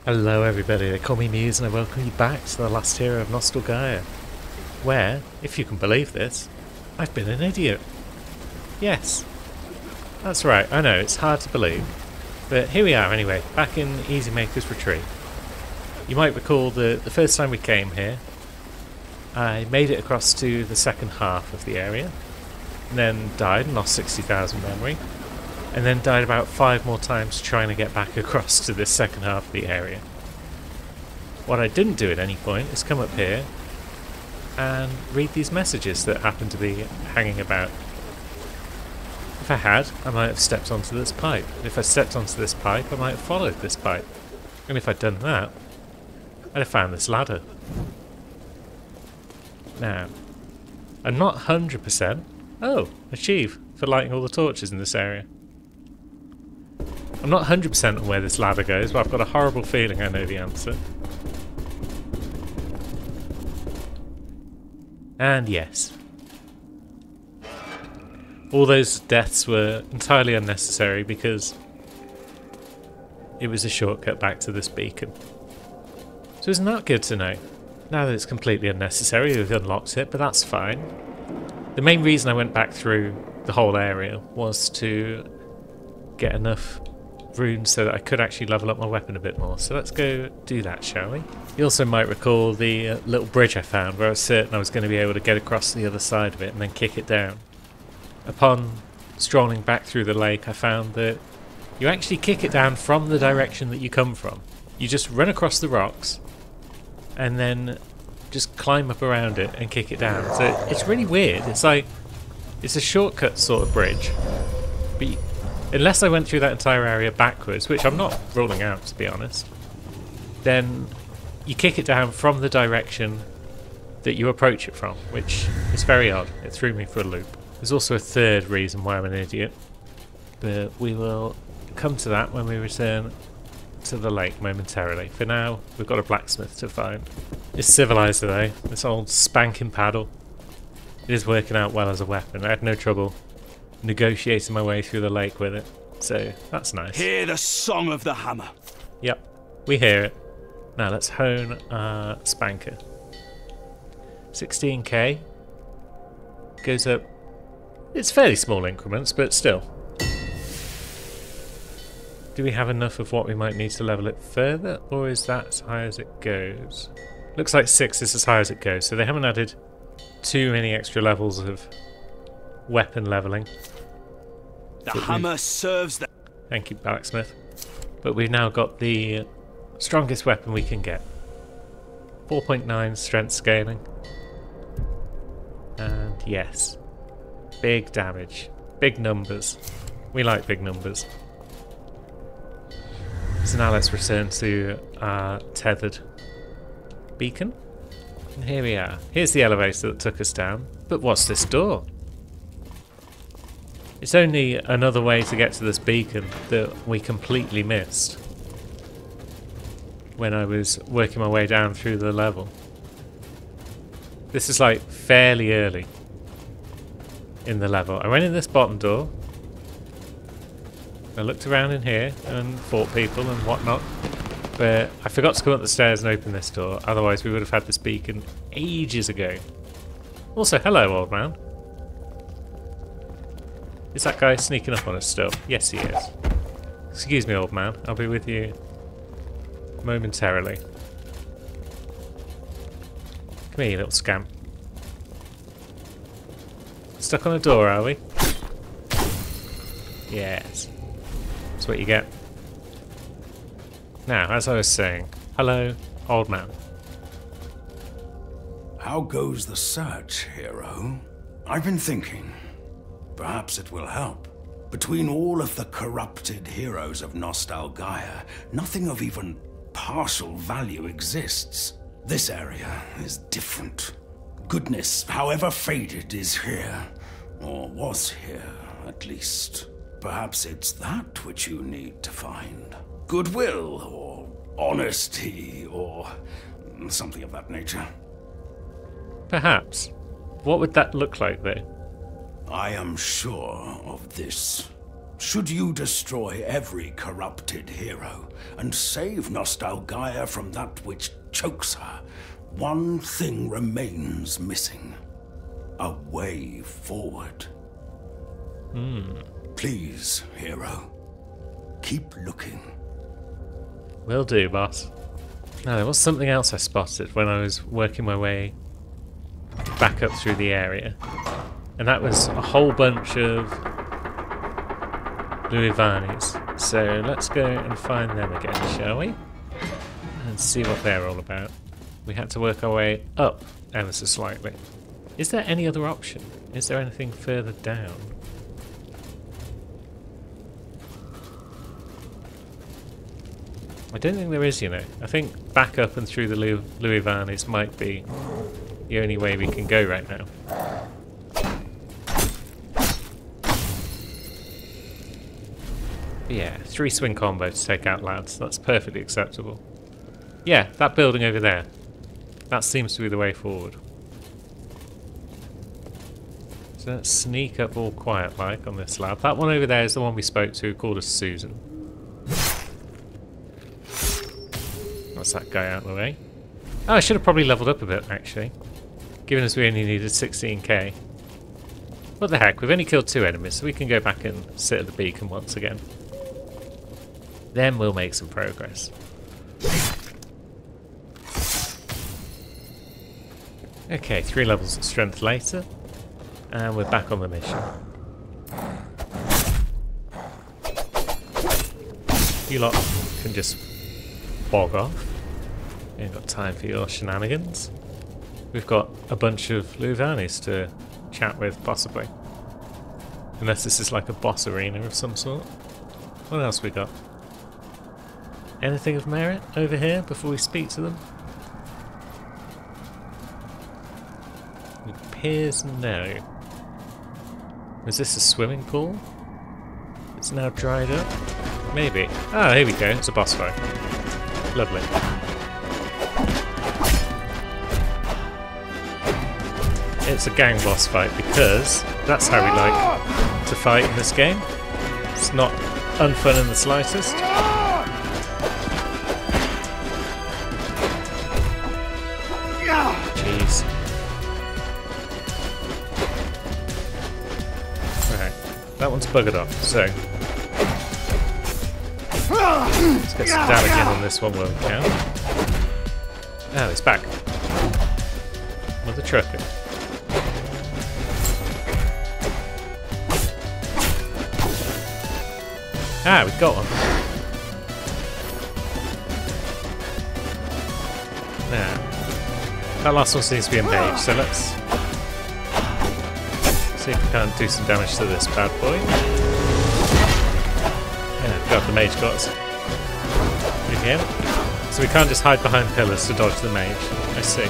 Hello everybody, they call me Muse and I welcome you back to the last hero of Nostalgaia, where, if you can believe this, I've been an idiot. Yes, that's right, I know, it's hard to believe, but here we are anyway, back in Easy Maker's Retreat. You might recall the first time we came here, I made it across to the second half of the area, and then died and lost 60,000 memory, and then died about 5 more times trying to get back across to this second half of the area. What I didn't do at any point is come up here and read these messages that happen to be hanging about. If I had, I might have stepped onto this pipe. If I stepped onto this pipe, I might have followed this pipe. And if I'd done that, I'd have found this ladder. Now, I'm not 100%. Oh, achieve for lighting all the torches in this area. I'm not 100% on where this ladder goes, but I've got a horrible feeling I know the answer. And yes. All those deaths were entirely unnecessary because it was a shortcut back to this beacon. So isn't that good to know? Now that it's completely unnecessary, we've unlocked it, but that's fine. The main reason I went back through the whole area was to get enough runes so that I could actually level up my weapon a bit more. So let's go do that, shall we? You also might recall the little bridge I found where I was certain I was going to be able to get across the other side of it and then kick it down. Upon strolling back through the lake, I found that you actually kick it down from the direction that you come from. You just run across the rocks and then just climb up around it and kick it down. So it's really weird. It's like, it's a shortcut sort of bridge, but unless I went through that entire area backwards, which I'm not ruling out to be honest, then you kick it down from the direction that you approach it from, which is very odd. It threw me for a loop. There's also a third reason why I'm an idiot, but we will come to that when we return to the lake momentarily. For now, we've got a blacksmith to find. It's civilized though, this old spanking paddle. It is working out well as a weapon. I had no trouble negotiating my way through the lake with it, so that's nice. Hear the song of the hammer. Yep, we hear it. Now let's hone our spanker. 16k goes up. It's fairly small increments, but still. Do we have enough of what we might need to level it further, or is that as high as it goes? Looks like 6 is as high as it goes, so they haven't added too many extra levels of weapon leveling. The hammer serves the... Thank you, blacksmith. But we've now got the strongest weapon we can get. 4.9 strength scaling. And yes, big damage. Big numbers. We like big numbers. So now let's return to our tethered beacon. And here we are. Here's the elevator that took us down. But what's this door? It's only another way to get to this beacon that we completely missed when I was working my way down through the level. This is like fairly early in the level. I went in this bottom door. I looked around in here and fought people and whatnot, but I forgot to come up the stairs and open this door, otherwise we would have had this beacon ages ago. Also, hello old man. Is that guy sneaking up on us still? Yes, he is. Excuse me, old man. I'll be with you momentarily. Come here, you little scamp. Stuck on a door, are we? Yes. That's what you get. Now, as I was saying, hello, old man. How goes the search, hero? I've been thinking. Perhaps it will help. Between all of the corrupted heroes of Nostalgaia, nothing of even partial value exists. This area is different. Goodness, however faded, is here. Or was here, at least. Perhaps it's that which you need to find. Goodwill, or honesty, or something of that nature. Perhaps. What would that look like, though? I am sure of this. Should you destroy every corrupted hero and save Nostalgaia from that which chokes her, one thing remains missing. A way forward. Please, hero. Keep looking. Will do, boss. Now, there was something else I spotted when I was working my way back up through the area. And that was a whole bunch of Luivanis. So let's go and find them again, shall we? And see what they're all about. We had to work our way up ever so slightly. Is there any other option? Is there anything further down? I don't think there is, you know. I think back up and through the Luivanis might be the only way we can go right now. But yeah, 3 swing combo to take out lads. That's perfectly acceptable. Yeah, that building over there. That seems to be the way forward. So let's sneak up all quiet-like on this lab. That one over there is the one we spoke to who called us Susan. That's that guy out of the way. Oh, I should have probably leveled up a bit, actually. Given as we only needed 16k. What the heck, we've only killed 2 enemies, so we can go back and sit at the beacon once again. Then we'll make some progress. Okay, 3 levels of strength later. And we're back on the mission. You lot can just bog off. We ain't got time for your shenanigans. We've got a bunch of Luivanis to chat with, possibly. Unless this is like a boss arena of some sort. What else we got? Anything of merit over here before we speak to them? It appears no. Is this a swimming pool? It's now dried up? Maybe. Ah, here we go. It's a boss fight. Lovely. It's a gang boss fight because that's how we like to fight in this game. It's not unfun in the slightest. Jeez. Right, that one's buggered off, so let's get some damage in on this one where we can. Oh, it's back. Another trucker. Ah, we got one. Now, that last one seems to be a mage, so let's see if we can't do some damage to this bad boy. Yeah, got the mage got us. Again. So we can't just hide behind pillars to dodge the mage. I see.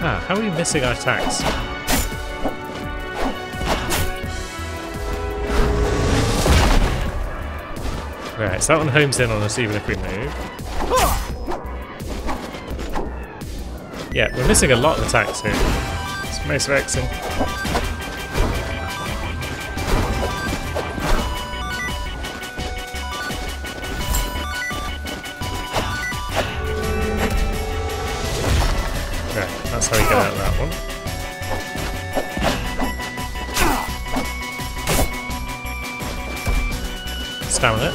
Ah, how are we missing our attacks? Right, so that one homes in on us even if we move. Yeah, we're missing a lot of attacks here. It's most vexing. That's how we get out of that one. Stamina.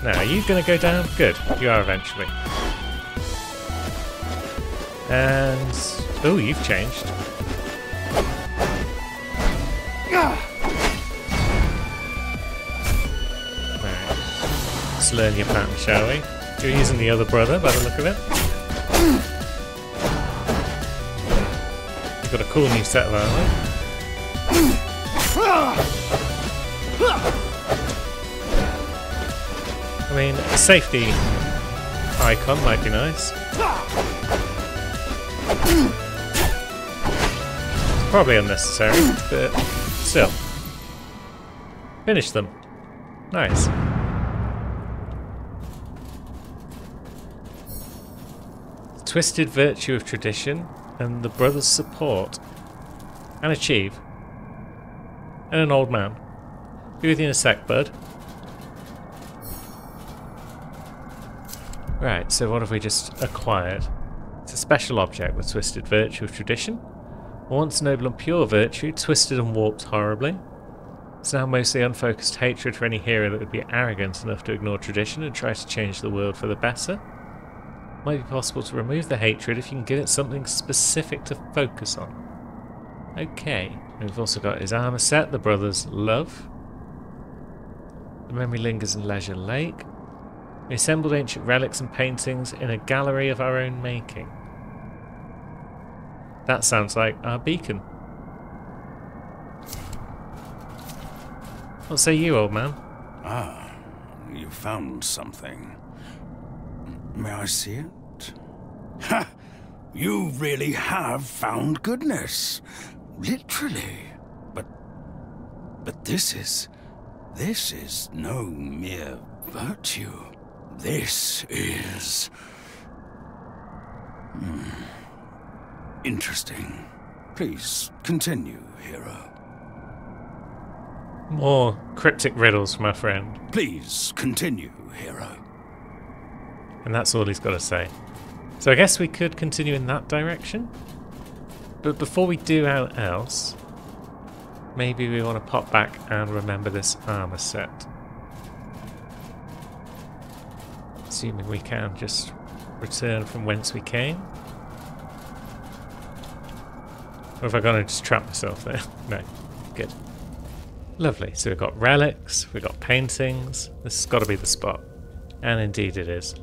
Now, are you going to go down? Good. You are eventually. And... oh, you've changed. Let's learn your pattern, shall we? You're using the other brother by the look of it. You've got a cool new set of armor. I mean, a safety icon might be nice. It's probably unnecessary, but still. Finish them. Nice. The twisted virtue of tradition and the brothers' support. And achieve. And an old man. Be with you in a sec, bud. Right, so what have we just acquired? It's a special object with twisted virtue of tradition. Once noble and pure virtue, twisted and warped horribly. It's now mostly unfocused hatred for any hero that would be arrogant enough to ignore tradition and try to change the world for the better. Might be possible to remove the hatred if you can give it something specific to focus on. Okay, and we've also got his armor set, the brothers' love. The memory lingers in Leisure Lake. We assembled ancient relics and paintings in a gallery of our own making. That sounds like our beacon. What say you, old man? Ah, you found something. May I see it? Ha! You really have found goodness. Literally. But this is no mere virtue. This is... interesting. Please continue, hero. More cryptic riddles from our friend. Please continue, hero. And that's all he's got to say. So I guess we could continue in that direction. But before we do anything else, maybe we want to pop back and remember this armor set. Assuming we can just return from whence we came. Or have I gone and just trap myself there? No. Good. Lovely. So we've got relics, we've got paintings. This has got to be the spot. And indeed it is.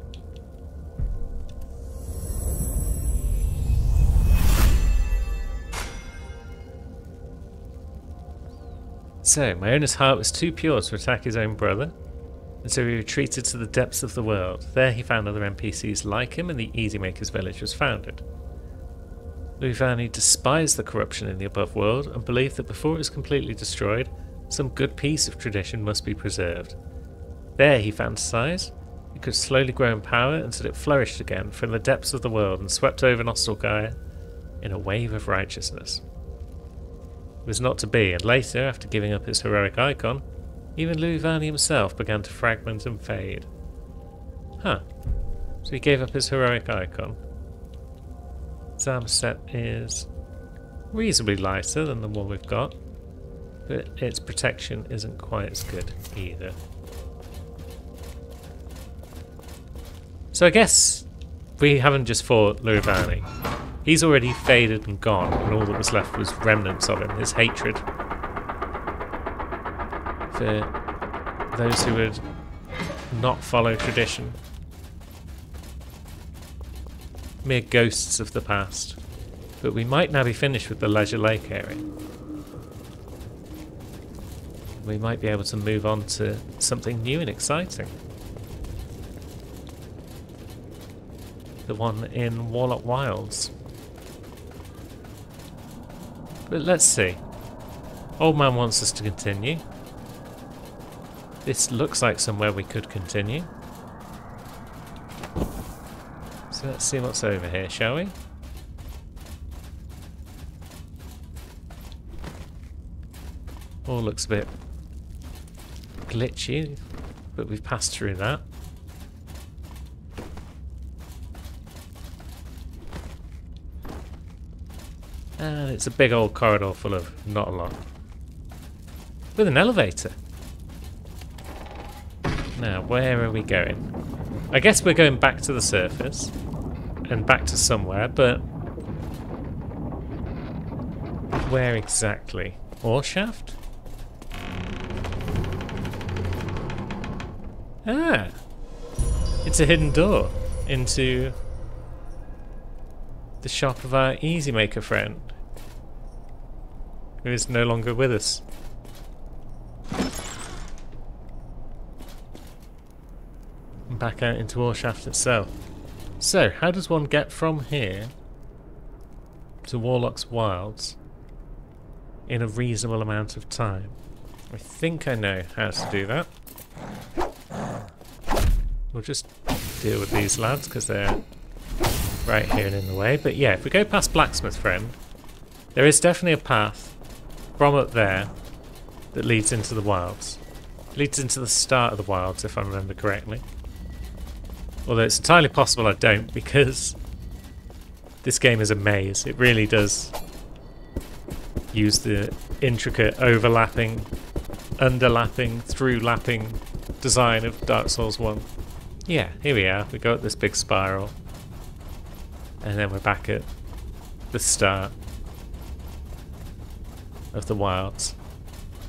So, my owner's heart was too pure to attack his own brother, and so he retreated to the depths of the world. There he found other NPCs like him, and the Easymakers village was founded. Louis Verney despised the corruption in the above world, and believed that before it was completely destroyed, some good piece of tradition must be preserved. There he fantasized it could slowly grow in power until it flourished again from the depths of the world and swept over Nostalgaia in a wave of righteousness. It was not to be, and later, after giving up his heroic icon, even Louis Verney himself began to fragment and fade. Huh. So he gave up his heroic icon. His armor set is reasonably lighter than the one we've got, but its protection isn't quite as good either. So I guess we haven't just fought Louis Verney. He's already faded and gone, and all that was left was remnants of him, his hatred for those who would not follow tradition. Mere ghosts of the past. But we might now be finished with the Leisure Lake area. We might be able to move on to something new and exciting. The one in Warlock Wilds. But let's see. Old man wants us to continue. This looks like somewhere we could continue. So let's see what's over here, shall we? All looks a bit glitchy, but we've passed through that. And it's a big old corridor full of not a lot. With an elevator. Now, where are we going? I guess we're going back to the surface. And back to somewhere, but... where exactly? Ore shaft? Ah! It's a hidden door into the shop of our Easymaker friend, who is no longer with us. And back out into Ore shaft itself. So, how does one get from here to Warlock's Wilds in a reasonable amount of time? I think I know how to do that. We'll just deal with these lads because they're right here and in the way. But yeah, if we go past Blacksmith Friend, there is definitely a path from up there that leads into the wilds. Leads into the start of the wilds, if I remember correctly. Although it's entirely possible I don't, because this game is a maze. It really does use the intricate overlapping, underlapping, through-lapping design of Dark Souls 1. Yeah, here we are. We go up this big spiral. And then we're back at the start of the wilds.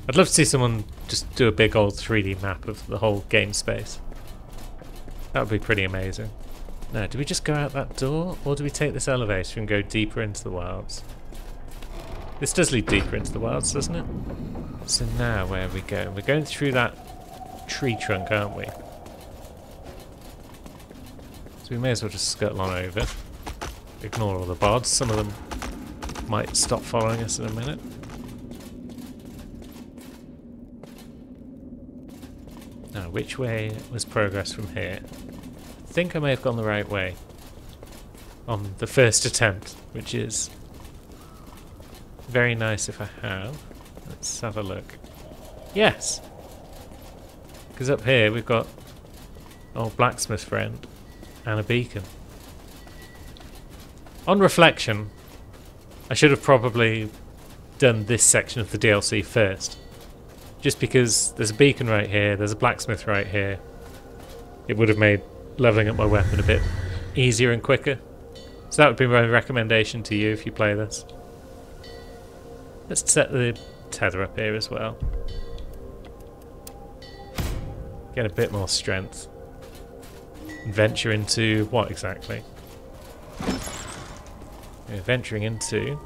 I'd love to see someone just do a big old 3D map of the whole game space. That would be pretty amazing. Now, do we just go out that door, or do we take this elevator and go deeper into the wilds? This does lead deeper into the wilds, doesn't it? So now, where are we going? We're going through that tree trunk, aren't we? So we may as well just scuttle on over. Ignore all the bods. Some of them might stop following us in a minute. Now, which way was progress from here? I think I may have gone the right way on the first attempt, which is very nice if I have. Let's have a look. Yes! Because up here we've got old Blacksmith Friend and a beacon. On reflection, I should have probably done this section of the DLC first. Just because there's a beacon right here, there's a blacksmith right here. It would have made leveling up my weapon a bit easier and quicker. So that would be my recommendation to you if you play this. Let's set the tether up here as well. Get a bit more strength. And venture into what exactly? We're venturing into...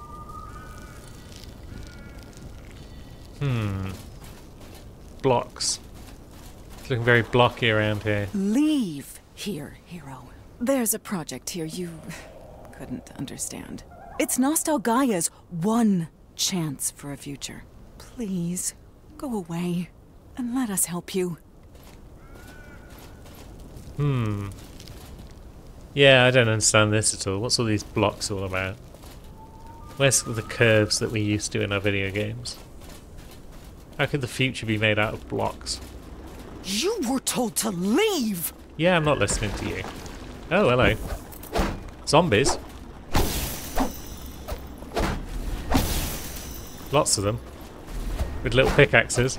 blocks. It's looking very blocky around here. Leave here, hero. There's a project here you couldn't understand. It's Nostalgaia's one chance for a future. Please, go away and let us help you. Yeah, I don't understand this at all. What's all these blocks all about? Where's the curves that we used to in our video games? How could the future be made out of blocks? You were told to leave! Yeah, I'm not listening to you. Oh, hello. Zombies. Lots of them. With little pickaxes.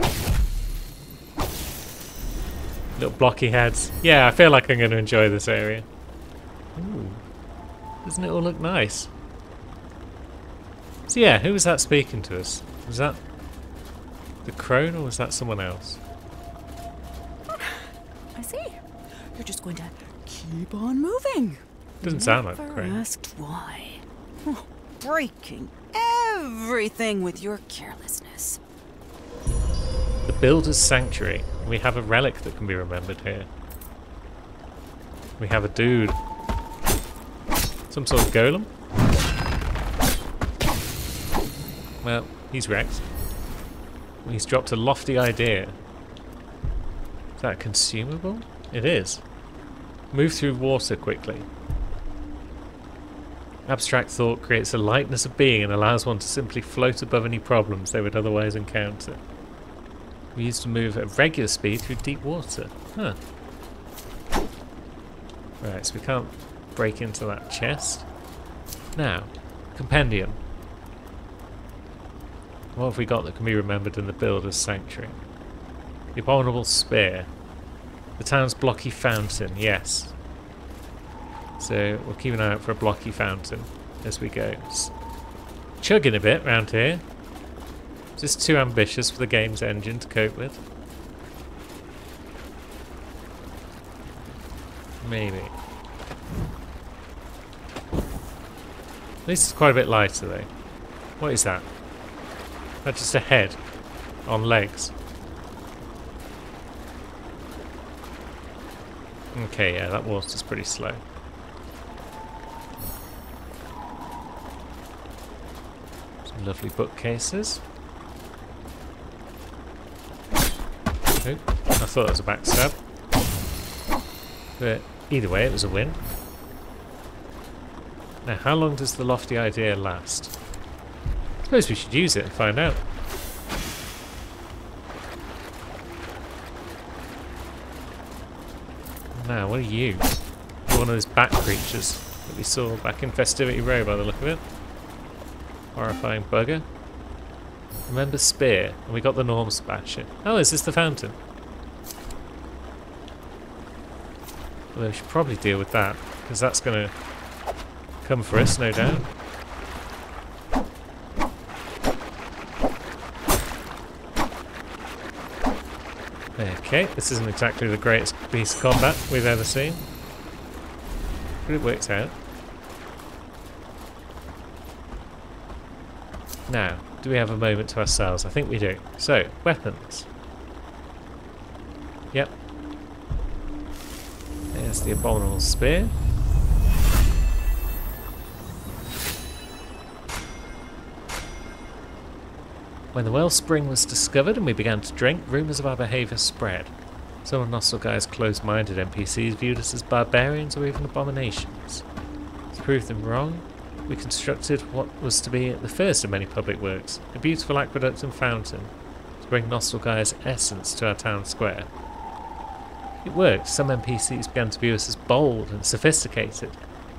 Little blocky heads. Yeah, I feel like I'm going to enjoy this area. Ooh. Doesn't it all look nice? So yeah, who was that speaking to us? Was that the crone or was that someone else? I see. You're just going to keep on moving. Doesn't sound like the Never crone. asked why. Oh, breaking everything with your carelessness. The Builder's Sanctuary. We have a relic that can be remembered here. We have a dude. Some sort of golem? Well, he's wrecked. He's dropped a lofty idea. Is that consumable? It is. Move through water quickly. Abstract thought creates a lightness of being and allows one to simply float above any problems they would otherwise encounter. We used to move at regular speed through deep water. Huh. Right, so we can't break into that chest. Now, compendium. What have we got that can be remembered in the Builder's Sanctuary? The Abominable Spear. The town's blocky fountain, yes. So we'll keep an eye out for a blocky fountain as we go. It's chugging a bit around here. Just too ambitious for the game's engine to cope with. Maybe. At least it's quite a bit lighter though. What is that? That's just a head on legs. Okay, yeah, that water's pretty slow. Some lovely bookcases. Oh, I thought it was a backstab. But either way, it was a win. Now, how long does the lofty idea last? I suppose we should use it and find out. Now, what are you? You're one of those bat creatures that we saw back in Festivity Row by the look of it. Horrifying bugger. Remember Spear, and we got the Norm Spatcher. Oh, is this the fountain? Although we should probably deal with that, because that's going to come for us, no doubt. Okay, this isn't exactly the greatest piece of combat we've ever seen, but it works out. Now, do we have a moment to ourselves? I think we do. So, weapons. Yep. There's the Abominable Spear. When the wellspring was discovered and we began to drink, rumours of our behaviour spread. Some of Nostalgaia's closed-minded NPCs viewed us as barbarians or even abominations. To prove them wrong, we constructed what was to be the first of many public works, a beautiful aqueduct and fountain, to bring Nostalgaia's essence to our town square. It worked. Some NPCs began to view us as bold and sophisticated,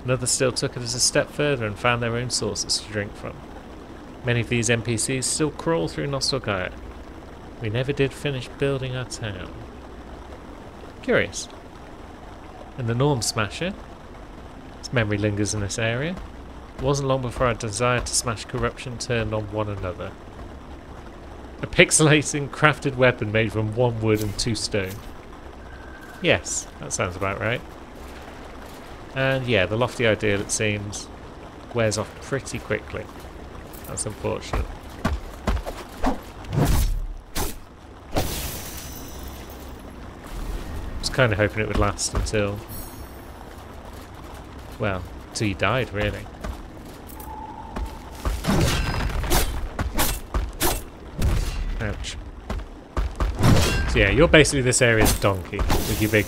and others still took it as a step further and found their own sources to drink from. Many of these NPCs still crawl through Nostalgaia. We never did finish building our town. Curious. And the Norm Smasher? Its memory lingers in this area. It wasn't long before our desire to smash corruption turned on one another. A pixelating crafted weapon made from 1 wood and 2 stone. Yes, that sounds about right. And yeah, the lofty ideal, it seems, wears off pretty quickly. That's unfortunate. I was kind of hoping it would last until, well, until you died, really. Ouch. So yeah, you're basically this area's donkey with your big,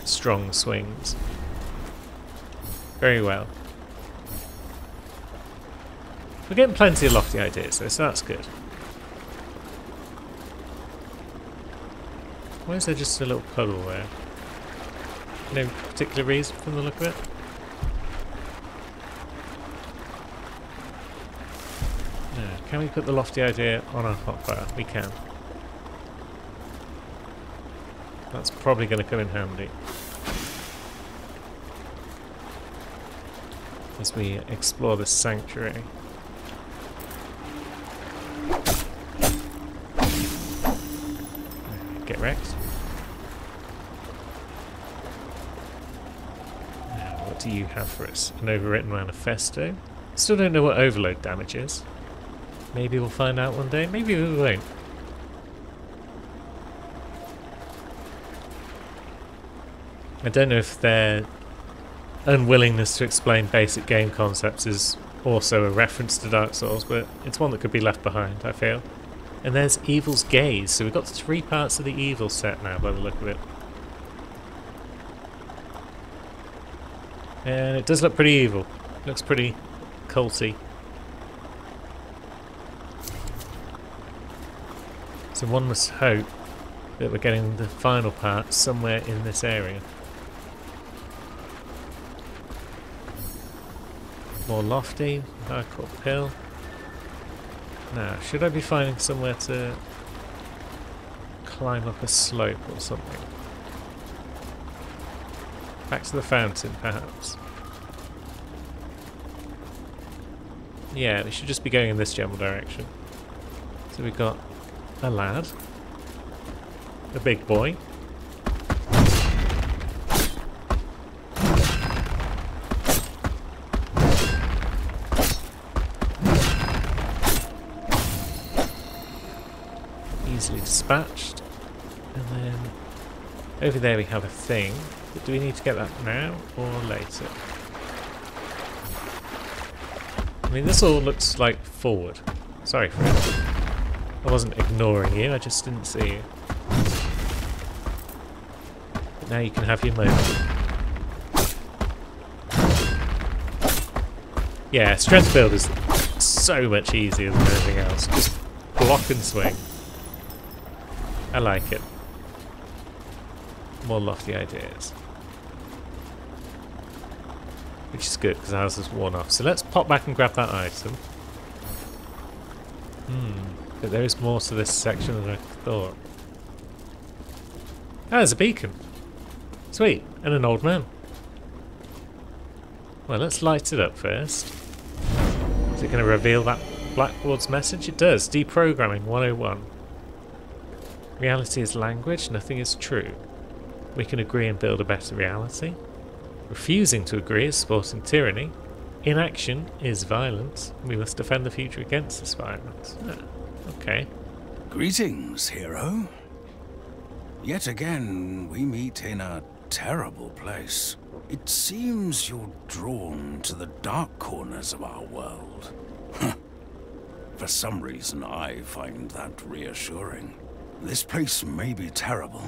strong swings. Very well. We're getting plenty of lofty ideas though, so that's good. Why is there just a little puddle there? No particular reason from the look of it? No. Can we put the lofty idea on our hotbar? We can. That's probably going to come in handy as we explore this sanctuary. Get wrecked. Now, what do you have for us? An overwritten manifesto? Still don't know what overload damage is. Maybe we'll find out one day, maybe we won't. I don't know if their unwillingness to explain basic game concepts is also a reference to Dark Souls, but it's one that could be left behind, I feel. And there's Evil's Gaze, so we've got 3 parts of the Evil set now by the look of it. And it does look pretty evil. Looks pretty culty. So one must hope that we're getting the final part somewhere in this area. More lofty, hardcore pill. Now, should I be finding somewhere to climb up a slope or something? Back to the fountain, perhaps. Yeah, we should just be going in this general direction. So we've got a lad, a big boy, easily dispatched, and then over there we have a thing, but do we need to get that now or later? I mean, this all looks like forward. Sorry, friend. I wasn't ignoring you, I just didn't see you. Now you can have your moment. Yeah, strength build is so much easier than anything else. Just block and swing. I like it. More lofty ideas. Which is good, because ours is worn off. So let's pop back and grab that item. But there is more to this section than I thought. Ah, there's a beacon. Sweet, and an old man. Well, let's light it up first. Is it going to reveal that Blackboard's message? It does. Deprogramming 101. Reality is language, nothing is true. We can agree and build a better reality. Refusing to agree is sporting tyranny. Inaction is violence. We must defend the future against this violence. Ah, okay. Greetings, hero. Yet again, we meet in a terrible place. It seems you're drawn to the dark corners of our world. For some reason, I find that reassuring. This place may be terrible,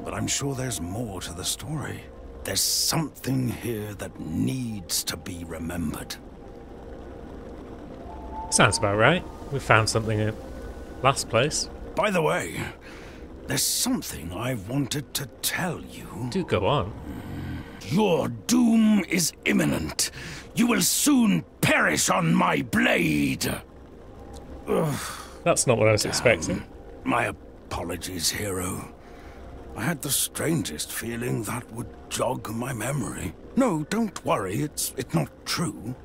but I'm sure there's more to the story. There's something here that needs to be remembered. Sounds about right. We found something at last place. By the way, there's something I've wanted to tell you. Do go on. Your doom is imminent. You will soon perish on my blade. Ugh, That's not what I was expecting. my apologies, hero. I had the strangest feeling that would jog my memory. No, don't worry, it's not true.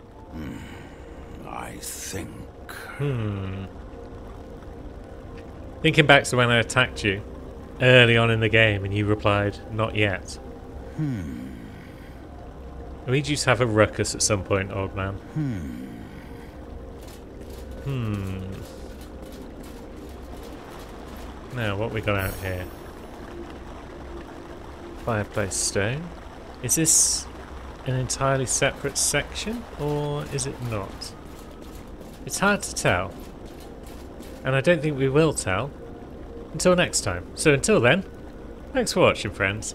I think... Thinking back to when I attacked you early on in the game and you replied, not yet. I need you to have a ruckus at some point, old man. Now, what we got out here? Fireplace stone. Is this an entirely separate section, or is it not? It's hard to tell. And I don't think we will tell until next time. So until then, thanks for watching, friends.